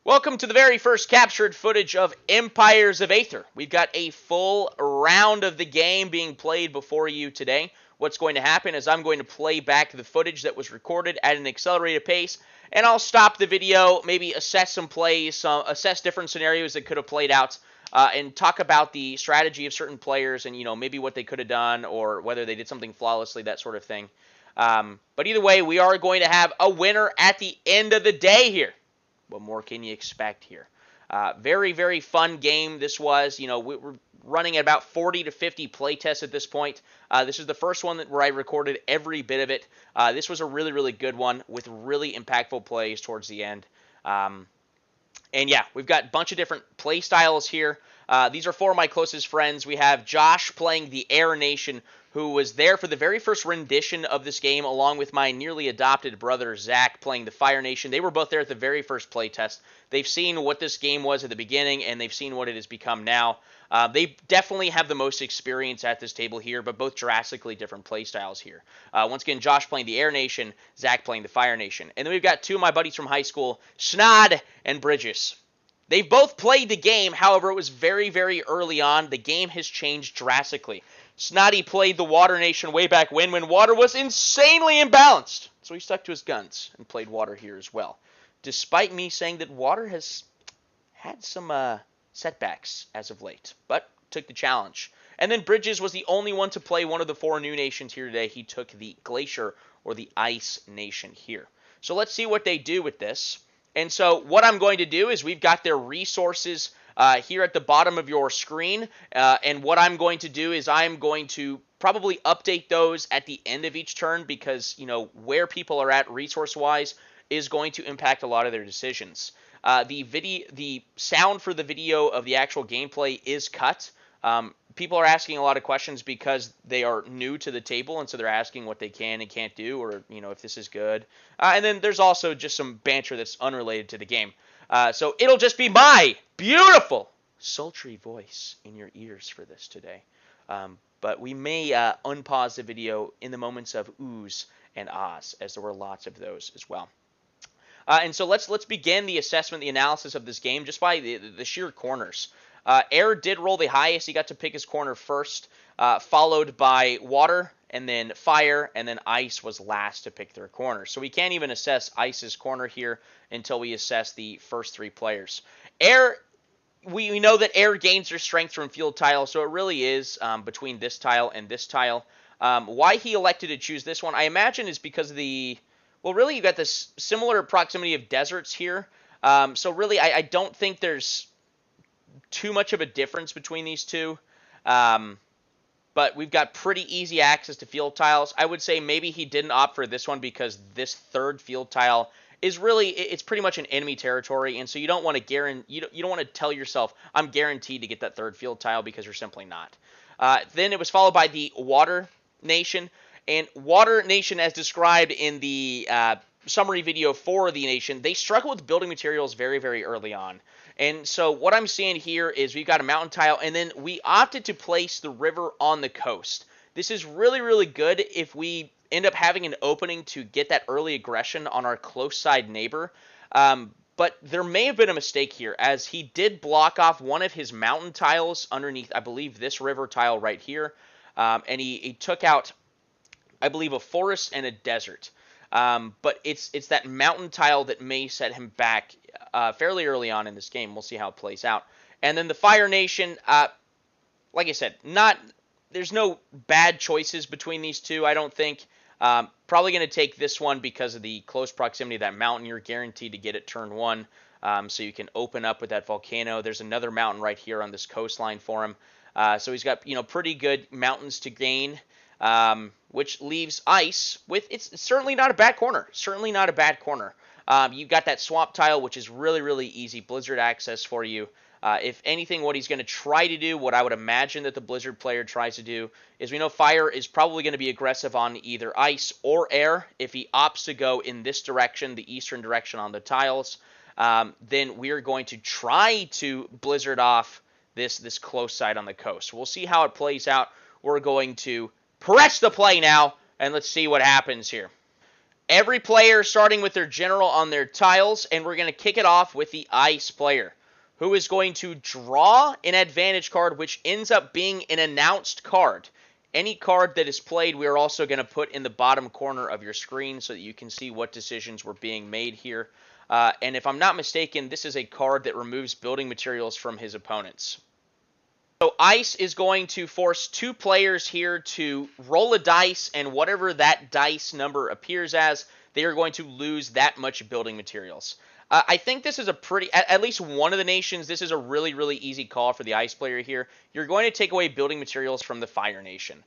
Welcome to the very first captured footage of Empires of Aether. We've got a full round of the game being played before you today. What's going to happen is I'm going to play back the footage that was recorded at an accelerated pace, and I'll stop the video, maybe assess some plays, assess different scenarios that could have played out, and talk about the strategy of certain players and, maybe what they could have done or whether they did something flawlessly, that sort of thing. But either way, we are going to have a winner at the end of the day here. What more can you expect here? Very, very fun game this was. We're running at about 40 to 50 playtests at this point. This is the first one where I recorded every bit of it. This was a really, really good one with really impactful plays towards the end. And yeah, we've got a bunch of different play styles here. These are four of my closest friends. We have Josh playing the Air Nation, who was there for the very first rendition of this game, along with my nearly adopted brother, Zach, playing the Fire Nation. They were both there at the very first playtest. They've seen what this game was at the beginning, and they've seen what it has become now. They definitely have the most experience at this table here, but both drastically different play styles here. Once again, Josh playing the Air Nation, Zach playing the Fire Nation. And then we've got two of my buddies from high school, Snod and Bridges. They've both played the game, however, it was very, very early on. The game has changed drastically. Snotty played the Water Nation way back when Water was insanely imbalanced. So he stuck to his guns and played Water here as well. Despite me saying that Water has had some setbacks as of late, but took the challenge. And then Bridges was the only one to play one of the four new nations here today. He took the Glacier or the Ice Nation here. So let's see what they do with this. And so what I'm going to do is we've got their resources here at the bottom of your screen. And what I'm going to do is I'm going to probably update those at the end of each turn because, where people are at resource-wise is going to impact a lot of their decisions. The sound for the video of the actual gameplay is cut. People are asking a lot of questions because they are new to the table, and so they're asking what they can and can't do, or if this is good. And then there's also just some banter that's unrelated to the game. So it'll just be my beautiful, sultry voice in your ears for this today. But we may unpause the video in the moments of oohs and ahs, as there were lots of those as well. And so let's begin the assessment, the analysis of this game just by the sheer corners. Air did roll the highest. He got to pick his corner first, followed by Water, and then Fire, and then Ice was last to pick their corner. So we can't even assess Ice's corner here until we assess the first three players. Air, we know that Air gains their strength from field tile, so it really is between this tile and this tile. Why he elected to choose this one, I imagine, is because of the... Well, really, you've got this similar proximity of deserts here. So really, I don't think there's too much of a difference between these two. But we've got pretty easy access to field tiles. I would say maybe he didn't opt for this one because this third field tile is really, it's pretty much an enemy territory. And so you don't want to you don't want to tell yourself, I'm guaranteed to get that third field tile, because you're simply not. Then it was followed by the Water Nation. And Water Nation, as described in the summary video for the nation, they struggle with building materials very, very early on. And so what I'm seeing here is we've got a mountain tile, and then we opted to place the river on the coast. This is really, really good if we end up having an opening to get that early aggression on our close side neighbor. But there may have been a mistake here, as he did block off one of his mountain tiles underneath, I believe, this river tile right here. And he took out, I believe, a forest and a desert. But it's that mountain tile that may set him back fairly early on in this game. We'll see how it plays out. And then the Fire Nation, like I said, there's no bad choices between these two, I don't think. Probably going to take this one because of the close proximity of that mountain. You're guaranteed to get it turn one, so you can open up with that volcano. There's another mountain right here on this coastline for him. So he's got pretty good mountains to gain. Which leaves Ice with, it's certainly not a bad corner. Certainly not a bad corner. You've got that swamp tile, which is really, really easy blizzard access for you. If anything, what he's going to try to do, what I would imagine that the Blizzard player tries to do, is we know Fire is probably going to be aggressive on either Ice or Air. If he opts to go in this direction, the eastern direction on the tiles, then we're going to try to Blizzard off this close side on the coast. We'll see how it plays out. We're going to press the play now, and let's see what happens here. Every player starting with their general on their tiles, and we're going to kick it off with the ice player, who is going to draw an advantage card, which ends up being an announced card. Any card that is played, we are also going to put in the bottom corner of your screen so that you can see what decisions were being made here. And if I'm not mistaken, this is a card that removes building materials from his opponents. So Ice is going to force two players here to roll a dice, and whatever that dice number appears as, they are going to lose that much building materials. I think this is a pretty, at least one of the nations, this is a really, really easy call for the Ice player here. You're going to take away building materials from the Fire nation.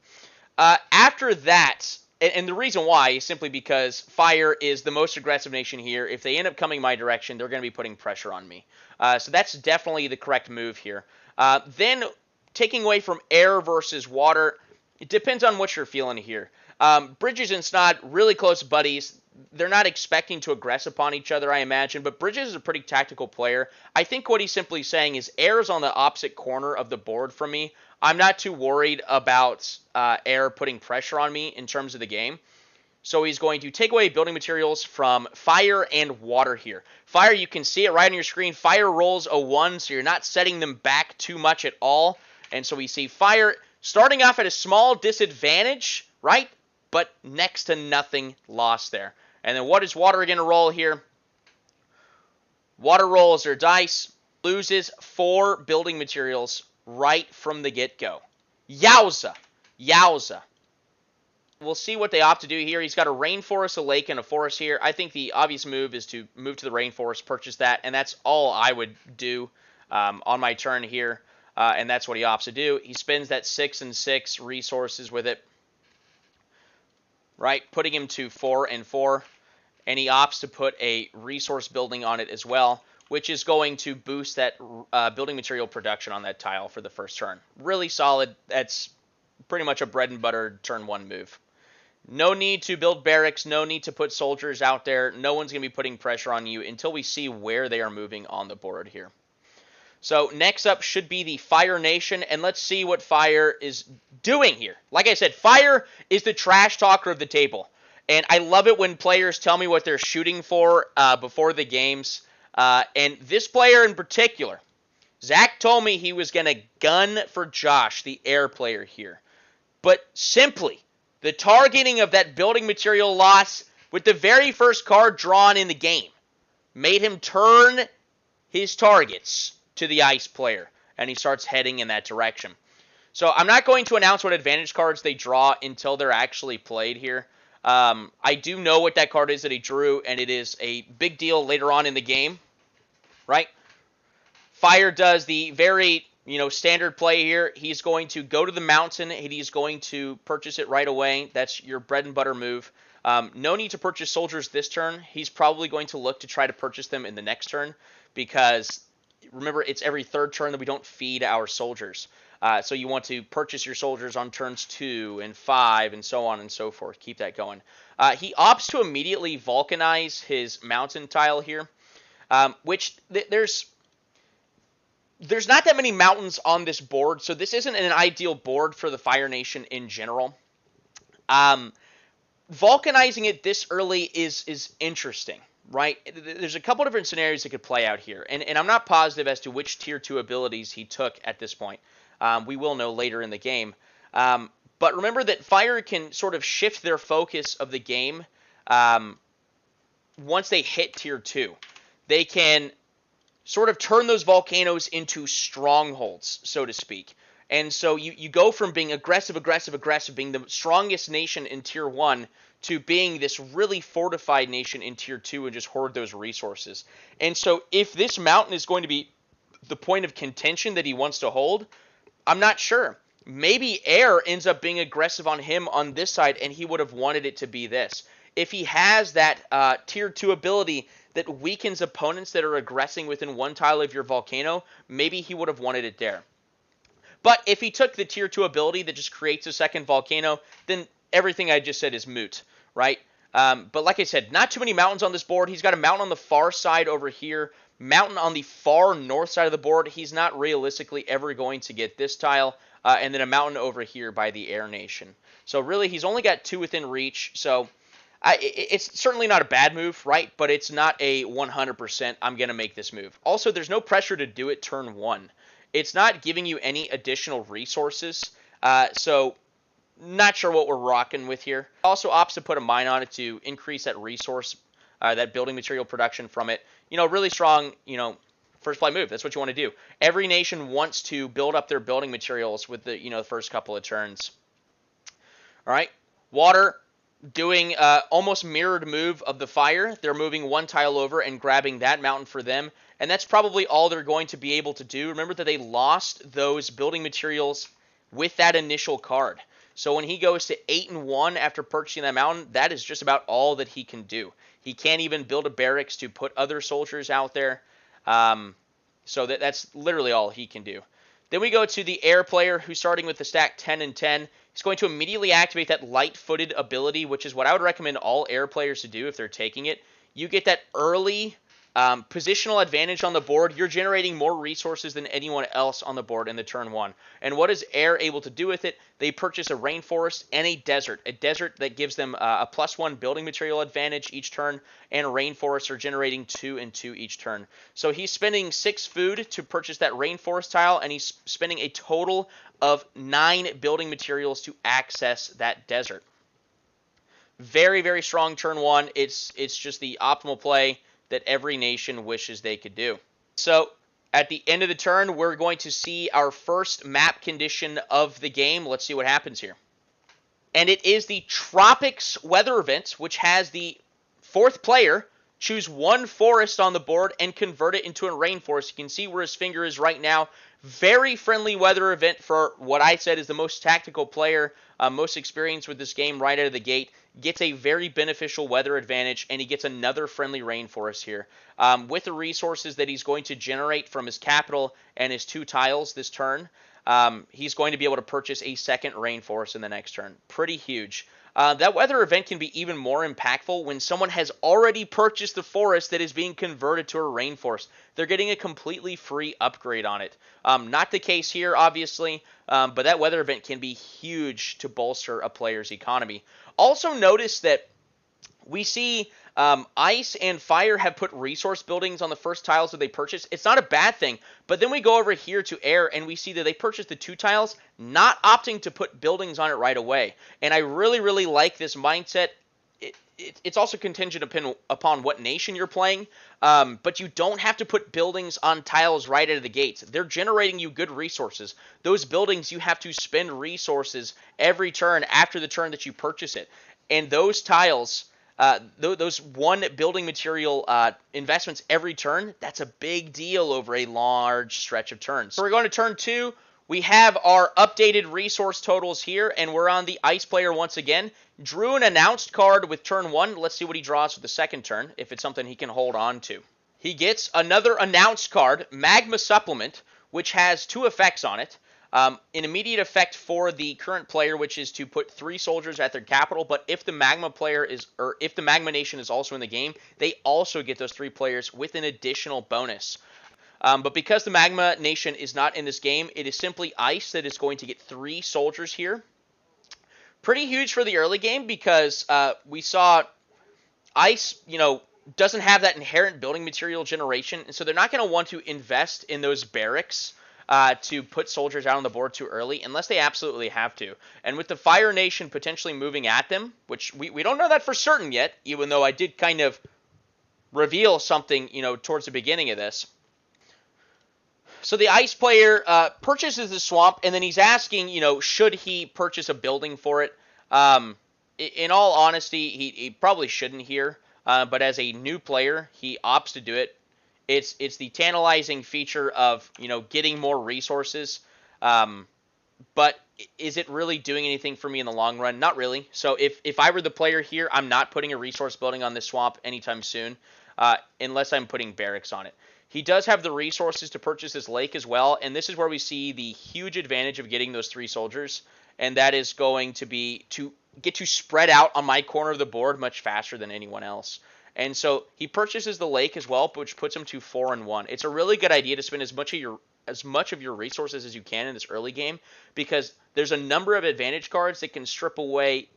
After that, and the reason why is simply because Fire is the most aggressive nation here. If they end up coming my direction, they're going to be putting pressure on me. So that's definitely the correct move here. Then taking away from air versus water, it depends on what you're feeling here. Bridges and Snod, really close buddies. They're not expecting to aggress upon each other, I imagine, but Bridges is a pretty tactical player. I think what he's simply saying is air is on the opposite corner of the board from me. I'm not too worried about air putting pressure on me in terms of the game. So he's going to take away building materials from fire and water here. Fire, you can see it right on your screen. Fire rolls a 1, so you're not setting them back too much at all. And so we see Fire starting off at a small disadvantage, right? But next to nothing lost there. And then what is Water going to roll here? Water rolls their dice, loses 4 building materials right from the get-go. Yowza! Yowza. We'll see what they opt to do here. He's got a rainforest, a lake, and a forest here. I think the obvious move is to move to the rainforest, purchase that, and that's all I would do on my turn here. And that's what he opts to do. He spends that 6 and 6 resources with it, right? Putting him to 4 and 4. And he opts to put a resource building on it as well, which is going to boost that building material production on that tile for the first turn. Really solid. That's pretty much a bread and butter turn 1 move. No need to build barracks. No need to put soldiers out there. No one's going to be putting pressure on you until we see where they are moving on the board here. So next up should be the Fire Nation, and let's see what Fire is doing here. Like I said, Fire is the trash talker of the table, and I love it when players tell me what they're shooting for before the games. And this player in particular, Zach told me he was going to gun for Josh, the air player here. But simply, the targeting of that building material loss with the very first card drawn in the game made him turn his targets to the Ice player, and he starts heading in that direction. So I'm not going to announce what advantage cards they draw until they're actually played here. I do know what that card is that he drew, and it is a big deal later on in the game, right? Fire does the very, standard play here. He's going to go to the mountain, and he's going to purchase it right away. That's your bread and butter move. No need to purchase soldiers this turn. He's probably going to look to try to purchase them in the next turn, because remember, it's every third turn that we don't feed our soldiers. So you want to purchase your soldiers on turns 2 and 5 and so on and so forth. Keep that going. He opts to immediately vulcanize his mountain tile here, which there's not that many mountains on this board, so this isn't an ideal board for the Fire Nation in general. Vulcanizing it this early is interesting. Right? There's a couple different scenarios that could play out here, and I'm not positive as to which Tier 2 abilities he took at this point. We will know later in the game. But remember that Fire can sort of shift their focus of the game once they hit Tier 2. They can sort of turn those volcanoes into strongholds, so to speak. And so you go from being aggressive, being the strongest nation in Tier 1, to being this really fortified nation in Tier 2 and just hoard those resources. And so if this mountain is going to be the point of contention that he wants to hold, I'm not sure. Maybe air ends up being aggressive on him on this side, and he would have wanted it to be this. If he has that Tier 2 ability that weakens opponents that are aggressing within one tile of your volcano, maybe he would have wanted it there. But if he took the Tier 2 ability that just creates a second volcano, then everything I just said is moot, right? But like I said, not too many mountains on this board. He's got a mountain on the far side over here, mountain on the far north side of the board. He's not realistically ever going to get this tile, and then a mountain over here by the Air Nation. So really, he's only got 2 within reach. So It's certainly not a bad move, right? But it's not a 100% I'm going to make this move. Also, there's no pressure to do it turn 1. It's not giving you any additional resources. So not sure what we're rocking with here. Also opts to put a mine on it to increase that resource, that building material production from it. Really strong, first play move. That's what you want to do. Every nation wants to build up their building materials with the first couple of turns. All right, water doing almost mirrored move of the fire. They're moving one tile over and grabbing that mountain for them, and that's probably all they're going to be able to do. Remember that they lost those building materials with that initial card. So when he goes to 8-1 after purchasing that mountain, that is just about all that he can do. He can't even build a barracks to put other soldiers out there. So that's literally all he can do. Then we go to the air player, who's starting with the stack 10 and 10. He's going to immediately activate that light-footed ability, which is what I would recommend all air players to do if they're taking it. You get that early positional advantage on the board. You're generating more resources than anyone else on the board in the turn 1. And what is air able to do with it? They purchase a rainforest and a desert that gives them a +1 building material advantage each turn, and rainforests are generating 2 and 2 each turn. So he's spending 6 food to purchase that rainforest tile, and he's spending a total of 9 building materials to access that desert. Very, very strong turn 1. It's just the optimal play that every nation wishes they could do. So at the end of the turn, we're going to see our first map condition of the game. Let's see what happens here. And it is the Tropics weather event, which has the 4th player choose 1 forest on the board and convert it into a rainforest. You can see where his finger is right now. Very friendly weather event for what I said is the most tactical player, most experienced with this game right out of the gate. Gets a very beneficial weather advantage, and he gets another friendly rainforest here. With the resources that he's going to generate from his capital and his 2 tiles this turn, he's going to be able to purchase a second rainforest in the next turn. Pretty huge. That weather event can be even more impactful when someone has already purchased the forest that is being converted to a rainforest. They're getting a completely free upgrade on it. Not the case here, obviously, but that weather event can be huge to bolster a player's economy. Also notice that we see ice and fire have put resource buildings on the first tiles that they purchase. It's not a bad thing, but then we go over here to air and we see that they purchased the 2 tiles, not opting to put buildings on it right away. And I really, really like this mindset. It's also contingent upon what nation you're playing, but you don't have to put buildings on tiles right out of the gates. They're generating you good resources. Those buildings, you have to spend resources every turn after the turn that you purchase it. And those tiles, those 1 building material investments every turn, that's a big deal over a large stretch of turns. So we're going to turn 2. We have our updated resource totals here, and we're on the ice player once again. Drew an announced card with turn 1. Let's see what he draws with the second turn, if it's something he can hold on to. He gets another announced card, Magma Supplement, which has 2 effects on it. An immediate effect for the current player, which is to put 3 soldiers at their capital, but if the Magma player if the Magma Nation is also in the game, they also get those 3 players with an additional bonus. But because the Magma Nation is not in this game, it is simply Ice that is going to get 3 soldiers here. Pretty huge for the early game because we saw Ice, doesn't have that inherent building material generation, and so they're not going to want to invest in those barracks to put soldiers out on the board too early, unless they absolutely have to. And with the Fire Nation potentially moving at them, which we don't know that for certain yet, even though I did kind of reveal something, towards the beginning of this. So the ice player purchases the swamp, and then he's asking, should he purchase a building for it? In all honesty, he probably shouldn't here, but as a new player, he opts to do it. It's the tantalizing feature of, getting more resources, but is it really doing anything for me in the long run? Not really. So if I were the player here, I'm not putting a resource building on this swamp anytime soon, unless I'm putting barracks on it. He does have the resources to purchase this lake as well, and this is where we see the huge advantage of getting those 3 soldiers, and that is going to be to get to spread out on my corner of the board much faster than anyone else. And so he purchases the lake as well, which puts him to 4-1. It's a really good idea to spend as much of your resources as you can in this early game, because there's a number of advantage cards that can strip away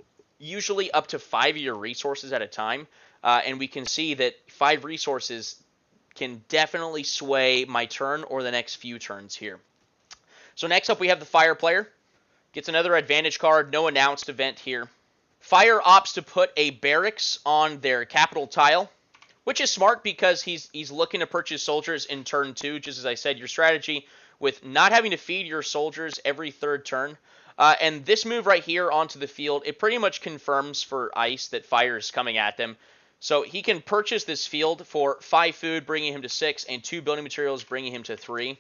usually up to 5 of your resources at a time. And we can see that 5 resources can definitely sway my turn or the next few turns here. So next up we have the Fire player. Gets another advantage card, no announced event here. Fire opts to put a barracks on their capital tile, which is smart because he's looking to purchase soldiers in turn 2, just as I said, your strategy with not having to feed your soldiers every third turn. And this move right here onto the field, it pretty much confirms for Ice that Fire is coming at them. So he can purchase this field for 5 food, bringing him to 6, and 2 building materials, bringing him to 3,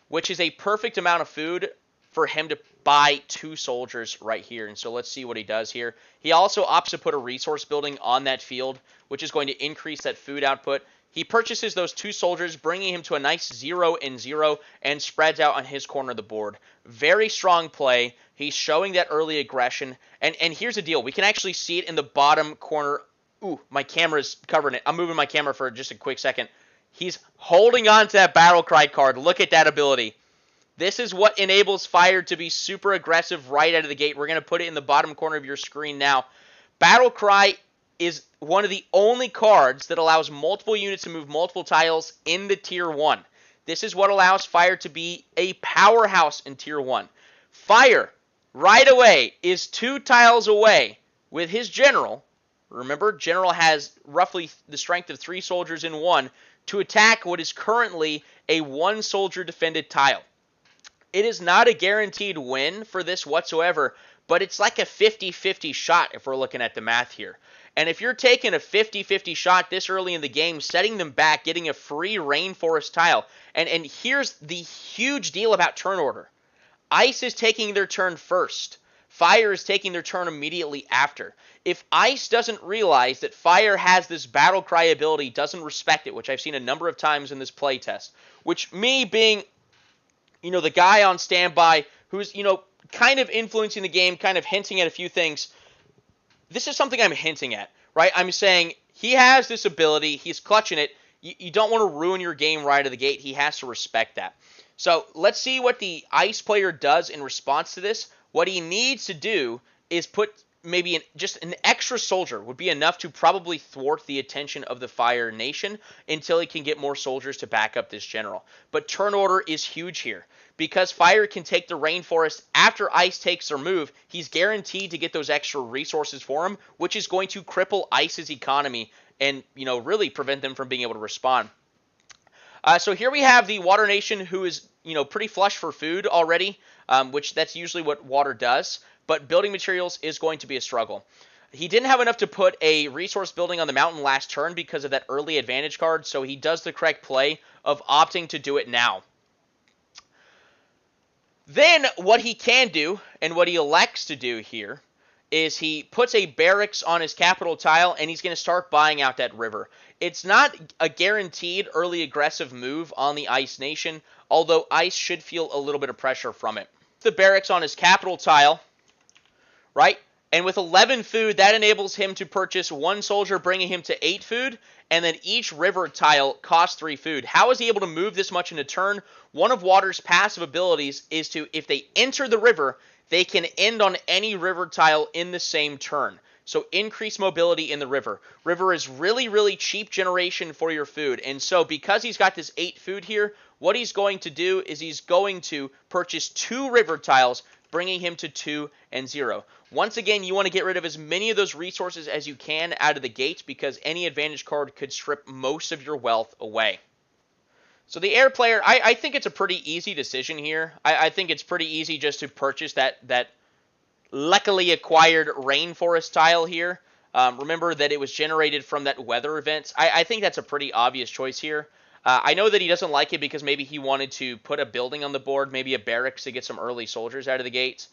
which is a perfect amount of food for him to buy 2 soldiers right here. And so let's see what he does here. He also opts to put a resource building on that field, which is going to increase that food output. He purchases those 2 soldiers, bringing him to a nice 0 and 0, and spreads out on his corner of the board. Very strong play. He's showing that early aggression. And here's the deal. We can actually see it in the bottom corner. Ooh, my camera's covering it. I'm moving my camera for just a quick second. He's holding on to that Battle Cry card. Look at that ability. This is what enables Fire to be super aggressive right out of the gate. We're going to put it in the bottom corner of your screen now. Battle Cry is one of the only cards that allows multiple units to move multiple tiles in the Tier 1. This is what allows Fire to be a powerhouse in Tier 1. Fire, right away, is 2 tiles away with his General. Remember, General has roughly the strength of 3 soldiers in 1 to attack what is currently a 1 soldier defended tile. It is not a guaranteed win for this whatsoever, but it's like a 50-50 shot if we're looking at the math here. And if you're taking a 50-50 shot this early in the game, setting them back, getting a free rainforest tile, and here's the huge deal about turn order. Ice is taking their turn first. Fire is taking their turn immediately after. If Ice doesn't realize that Fire has this Battle Cry ability, doesn't respect it, which I've seen a number of times in this playtest, which me being, the guy on standby who's, kind of influencing the game, kind of hinting at a few things, this is something I'm hinting at, right? I'm saying he has this ability, he's clutching it, you don't want to ruin your game right out of the gate, he has to respect that. So let's see what the Ice player does in response to this. What he needs to do is put maybe just an extra soldier would be enough to probably thwart the attention of the Fire Nation until he can get more soldiers to back up this general. But turn order is huge here. Because Fire can take the rainforest after Ice takes their move, he's guaranteed to get those extra resources for him, which is going to cripple Ice's economy and, really prevent them from being able to respond. So here we have the Water Nation, who is, pretty flush for food already, which that's usually what water does. But building materials is going to be a struggle. He didn't have enough to put a resource building on the mountain last turn because of that early advantage card, so he does the correct play of opting to do it now. Then what he can do, and what he elects to do here, is he puts a barracks on his capital tile, and he's going to start buying out that river. It's not a guaranteed early aggressive move on the Ice Nation, although Ice should feel a little bit of pressure from it. The barracks on his capital tile, right? And with 11 food, that enables him to purchase 1 soldier, bringing him to 8 food, and then each river tile costs 3 food. How is he able to move this much in a turn? One of Water's passive abilities is to, if they enter the river, they can end on any river tile in the same turn. So increase mobility in the river. River is really, really cheap generation for your food. And so because he's got this 8 food here, what he's going to do is he's going to purchase 2 river tiles, bringing him to 2 and 0. Once again, you want to get rid of as many of those resources as you can out of the gate because any advantage card could strip most of your wealth away. So the air player, I think it's a pretty easy decision here. I think it's pretty easy just to purchase that luckily acquired rainforest tile here. Remember that it was generated from that weather event. I think that's a pretty obvious choice here. I know that he doesn't like it because maybe he wanted to put a building on the board, maybe a barracks to get some early soldiers out of the gates.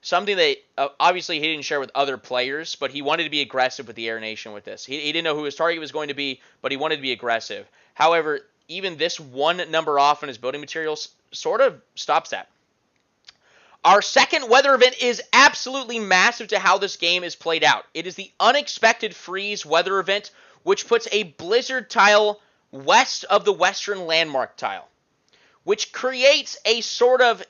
Something that obviously he didn't share with other players, but he wanted to be aggressive with the Air Nation with this. He didn't know who his target was going to be, but he wanted to be aggressive. However, even this 1 number off in his building materials sort of stops that. Our second weather event is absolutely massive to how this game is played out. It is the Unexpected Freeze weather event, which puts a blizzard tile west of the western landmark tile, which creates a sort of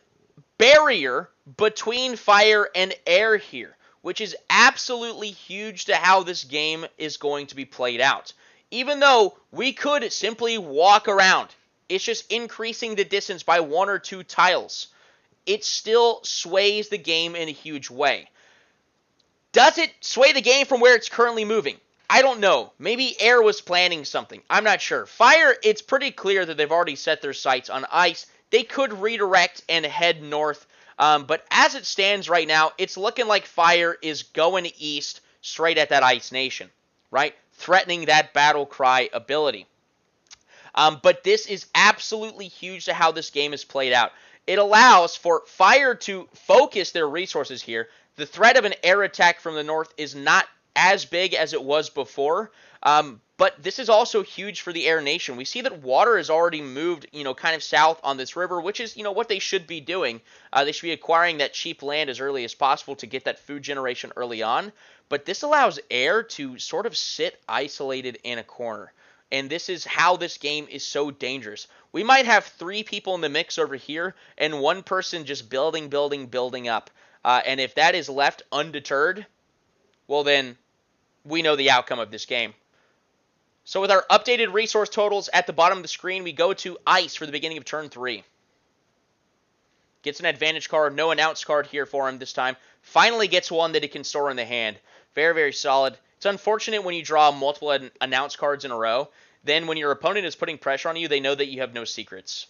barrier between fire and air here, which is absolutely huge to how this game is going to be played out. Even though we could simply walk around, it's just increasing the distance by 1 or 2 tiles. It still sways the game in a huge way. Does it sway the game from where it's currently moving? I don't know. Maybe air was planning something. I'm not sure. Fire, it's pretty clear that they've already set their sights on ice. They could redirect and head north. But as it stands right now, it's looking like fire is going east straight at that ice nation, right? Threatening that battle cry ability. But this is absolutely huge to how this game is played out. It allows for fire to focus their resources here. The threat of an air attack from the north is not as big as it was before, but this is also huge for the air nation. We see that water has already moved, kind of south on this river, which is, what they should be doing. They should be acquiring that cheap land as early as possible to get that food generation early on. But this allows air to sort of sit isolated in a corner. And this is how this game is so dangerous. We might have 3 people in the mix over here and 1 person just building up. And if that is left undeterred, well then, we know the outcome of this game. So with our updated resource totals at the bottom of the screen, we go to Ice for the beginning of turn 3. Gets an advantage card, no announce card here for him this time. Finally gets one that he can store in the hand. Very, very solid. It's unfortunate when you draw multiple announce cards in a row. Then when your opponent is putting pressure on you, they know that you have no secrets.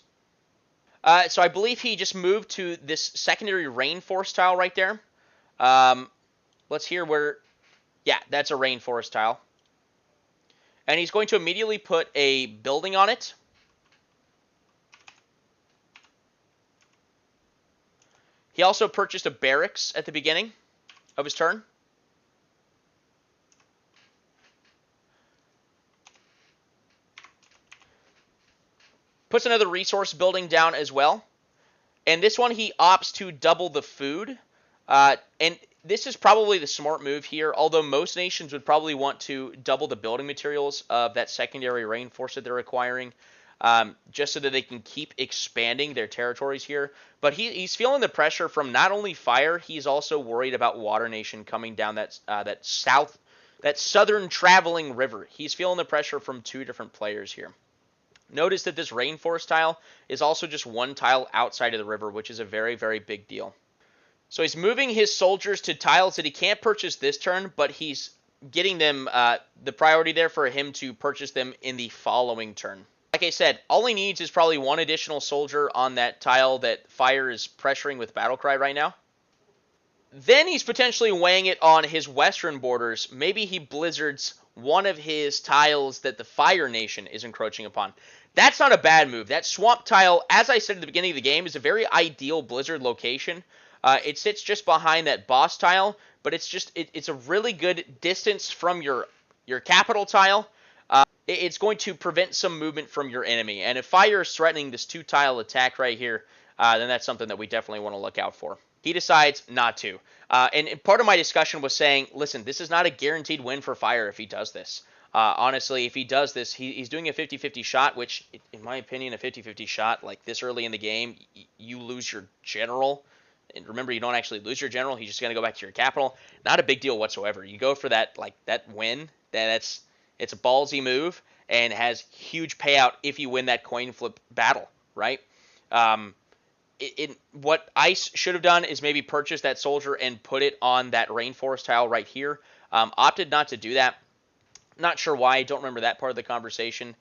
So I believe he just moved to this secondary rainforest tile right there. Let's hear where... Yeah, that's a rainforest tile. And he's going to immediately put a building on it. He also purchased a barracks at the beginning of his turn. Puts another resource building down as well. And this one he opts to double the food. And this is probably the smart move here, although most nations would probably want to double the building materials of that secondary rainforest that they're acquiring, just so that they can keep expanding their territories here. But he's feeling the pressure from not only fire, he's also worried about Water Nation coming down that southern traveling river. He's feeling the pressure from 2 different players here. Notice that this rainforest tile is also just 1 tile outside of the river, which is a very, very big deal. So he's moving his soldiers to tiles that he can't purchase this turn, but he's getting them the priority there for him to purchase them in the following turn. Like I said, all he needs is probably 1 additional soldier on that tile that fire is pressuring with Battlecry right now. Then he's potentially weighing it on his western borders. Maybe he blizzards one of his tiles that the Fire Nation is encroaching upon. That's not a bad move. That swamp tile, as I said at the beginning of the game, is a very ideal blizzard location. It sits just behind that boss tile, but it's a really good distance from your capital tile. It's going to prevent some movement from your enemy. And if fire is threatening this 2-tile attack right here, then that's something that we definitely want to look out for. He decides not to. And part of my discussion was saying, listen, this is not a guaranteed win for fire if he does this. Honestly, if he does this, he's doing a 50-50 shot, which, in my opinion, a 50-50 shot, like this early in the game, you lose your general. And remember, you don't actually lose your general. He's just going to go back to your capital. Not a big deal whatsoever. You go for that win. It's a ballsy move and has huge payout if you win that coin flip battle, right? What Ice should have done is maybe purchase that soldier and put it on that rainforest tile right here. Opted not to do that. Not sure why. Don't remember that part of the conversation.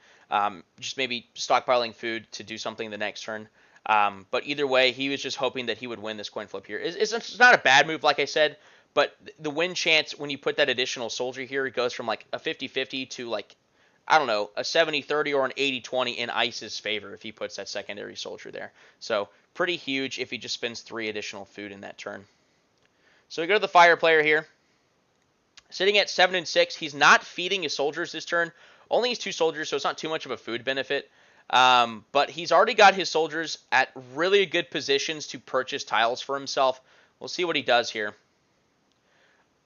Just maybe stockpiling food to do something the next turn. But either way, he was just hoping that he would win this coin flip here. It's not a bad move, like I said, but the win chance when you put that additional soldier here, it goes from like a 50-50 to like, I don't know, a 70-30 or an 80-20 in Ice's favor if he puts that secondary soldier there. So pretty huge if he just spends 3 additional food in that turn. So we go to the fire player here. Sitting at 7 and 6, he's not feeding his soldiers this turn. Only his 2 soldiers, so it's not too much of a food benefit. But he's already got his soldiers at really good positions to purchase tiles for himself. We'll see what he does here.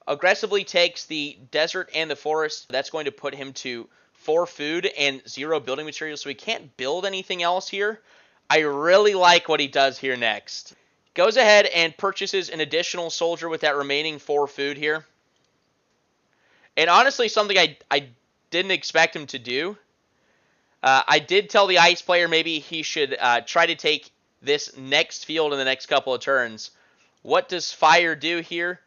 Aggressively takes the desert and the forest. That's going to put him to 4 food and 0 building materials, so he can't build anything else here. I really like what he does here next. goes ahead and purchases an additional soldier with that remaining 4 food here. And honestly, something I didn't expect him to do. I did tell the ice player maybe he should try to take this next field in the next couple of turns. What does fire do here?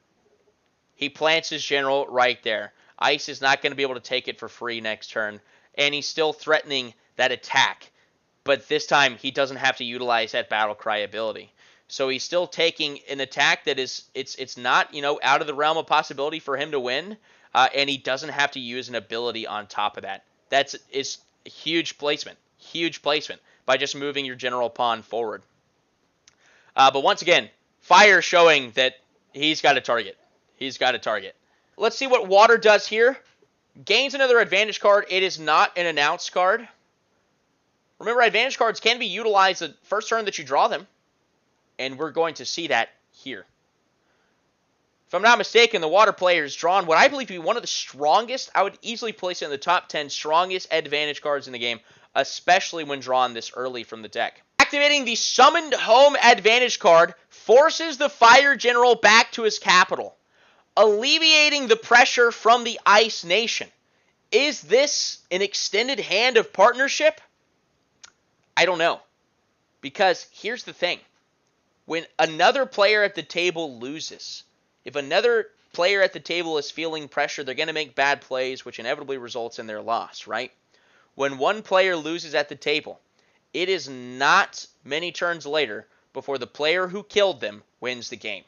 He plants his general right there. Ice is not going to be able to take it for free next turn. And he's still threatening that attack. But this time, he doesn't have to utilize that battle cry ability. So he's still taking an attack that is, it's not, out of the realm of possibility for him to win. And he doesn't have to use an ability on top of that. It's huge placement by just moving your general pawn forward. But once again, fire showing that he's got a target. Let's see what water does here. Gains another advantage card. It is not an announced card. Remember, advantage cards can be utilized the first turn that you draw them. And we're going to see that here. If I'm not mistaken, the water player is drawn what I believe to be one of the strongest, I would easily place it in the top 10 strongest advantage cards in the game, especially when drawn this early from the deck. Activating the Summoned Home advantage card forces the Fire General back to his capital, alleviating the pressure from the Ice Nation. Is this an extended hand of partnership? I don't know. Because here's the thing. When another player at the table loses, if another player at the table is feeling pressure, they're going to make bad plays, which inevitably results in their loss, right? When one player loses at the table, it is not many turns later before the player who killed them wins the game.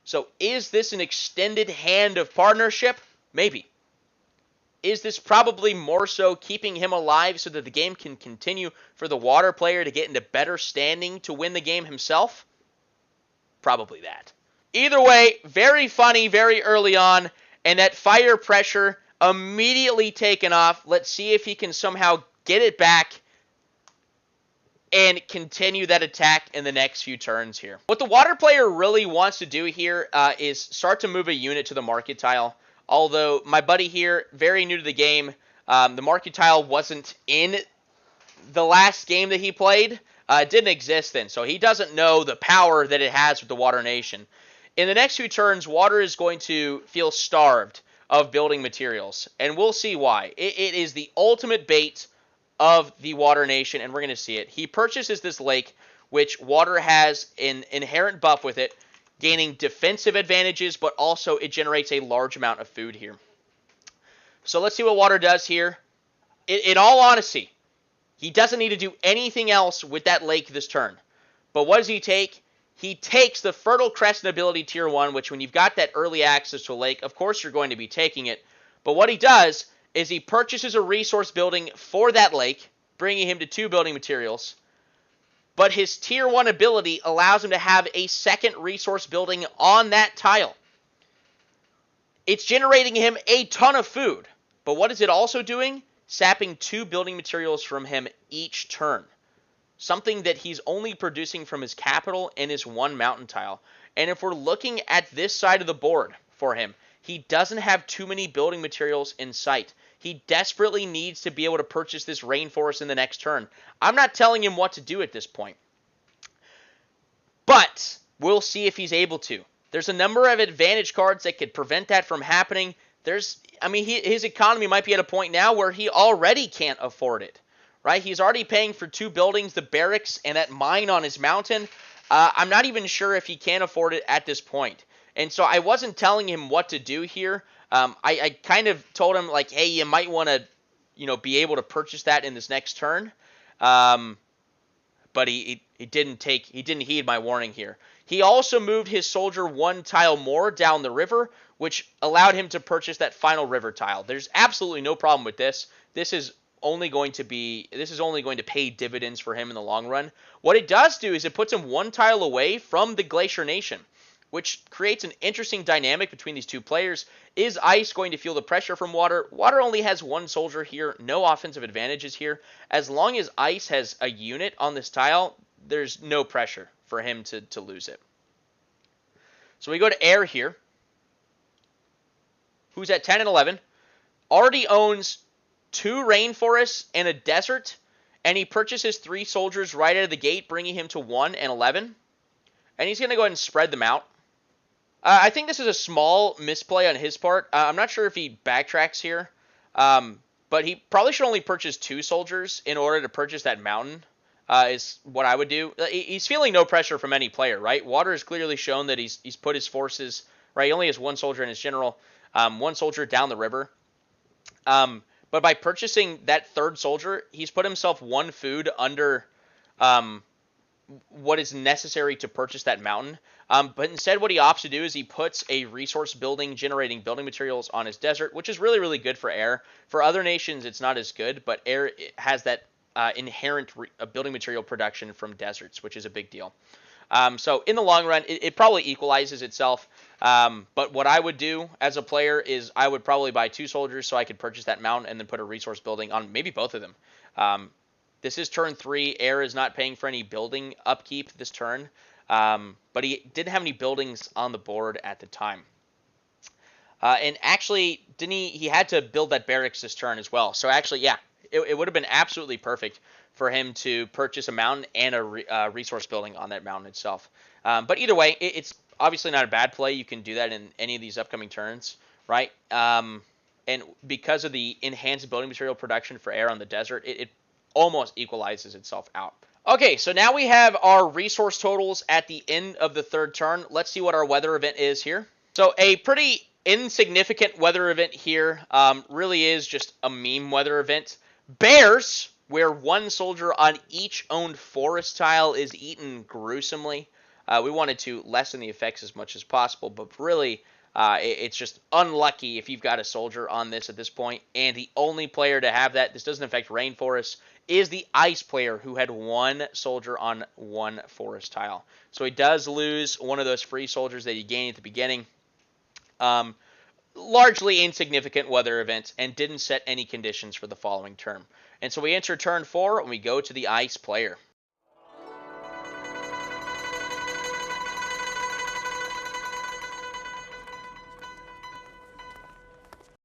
So is this an extended hand of partnership? Maybe. Is this probably more so keeping him alive so that the game can continue for the water player to get into better standing to win the game himself? Probably that. Either way, very funny very early on, and that fire pressure immediately taken off. Let's see if he can somehow get it back and continue that attack in the next few turns here. What the water player really wants to do here is start to move a unit to the market tile. Although my buddy here, very new to the game, the market tile wasn't in the last game that he played. It didn't exist then, so he doesn't know the power that it has with the Water Nation. In the next few turns, Water is going to feel starved of building materials, and we'll see why. It is the ultimate bait of the Water Nation, and we're going to see it. He purchases this lake, which Water has an inherent buff with it, gaining defensive advantages, but also it generates a large amount of food here. So let's see what Water does here. In all honesty, he doesn't need to do anything else with that lake this turn. But what does he take? He takes the Fertile Crescent ability tier 1, which when you've got that early access to a lake, of course you're going to be taking it. But what he does is he purchases a resource building for that lake, bringing him to 2 building materials. But his tier 1 ability allows him to have a second resource building on that tile. It's generating him a ton of food. But what is it also doing? Sapping 2 building materials from him each turn. Something that he's only producing from his capital and his 1 mountain tile. And if we're looking at this side of the board for him, he doesn't have too many building materials in sight. He desperately needs to be able to purchase this rainforest in the next turn. I'm not telling him what to do at this point. But we'll see if he's able to. There's a number of advantage cards that could prevent that from happening. His economy might be at a point now where he already can't afford it. Right? He's already paying for 2 buildings, the barracks, and that mine on his mountain. I'm not even sure if he can afford it at this point. And so I wasn't telling him what to do here. I kind of told him, like, hey, you might want to, be able to purchase that in this next turn. But he didn't heed my warning here. He also moved his soldier 1 tile more down the river, which allowed him to purchase that final river tile. There's absolutely no problem with this. This is only going to pay dividends for him in the long run. What it does do is it puts him 1 tile away from the Glacier Nation, which creates an interesting dynamic between these 2 players. Is Ice going to feel the pressure from Water? Water only has 1 soldier here, no offensive advantages here. As long as Ice has a unit on this tile, there's no pressure for him to lose it. So we go to Air here, who's at 10 and 11, already owns 2 rainforests and a desert, and he purchases 3 soldiers right out of the gate, bringing him to 1 and 11. And he's going to go ahead and spread them out. I think this is a small misplay on his part. I'm not sure if he backtracks here, but he probably should only purchase 2 soldiers in order to purchase that mountain, is what I would do. He's feeling no pressure from any player, right? Water has clearly shown that he's put his forces, right? He only has 1 soldier in his general, 1 soldier down the river. But by purchasing that 3rd soldier, he's put himself 1 food under what is necessary to purchase that mountain. But instead what he opts to do is he puts a resource building, generating building materials on his desert, which is really, really good for air. For other nations, it's not as good, but air has that inherent building material production from deserts, which is a big deal. So in the long run, it probably equalizes itself. But what I would do as a player is I would probably buy 2 soldiers so I could purchase that mountain and then put a resource building on maybe both of them. This is turn 3. Air is not paying for any building upkeep this turn. But he didn't have any buildings on the board at the time. And actually, didn't he had to build that barracks this turn as well. So actually, yeah, it would have been absolutely perfect for him to purchase a mountain and a resource building on that mountain itself. But either way, it's obviously not a bad play. You can do that in any of these upcoming turns, right? And because of the enhanced building material production for air on the desert, it almost equalizes itself out. Okay, so now we have our resource totals at the end of the 3rd turn. Let's see what our weather event is here. So a pretty insignificant weather event here, really is just a meme weather event. Bears, where 1 soldier on each owned forest tile is eaten gruesomely. We wanted to lessen the effects as much as possible, but really, it's just unlucky if you've got a soldier on this at this point. And the only player to have that, this doesn't affect rainforests, is the ice player who had 1 soldier on 1 forest tile. So he does lose one of those free soldiers that he gained at the beginning. Largely insignificant weather event and didn't set any conditions for the following turn. And so we enter turn 4 and we go to the ice player.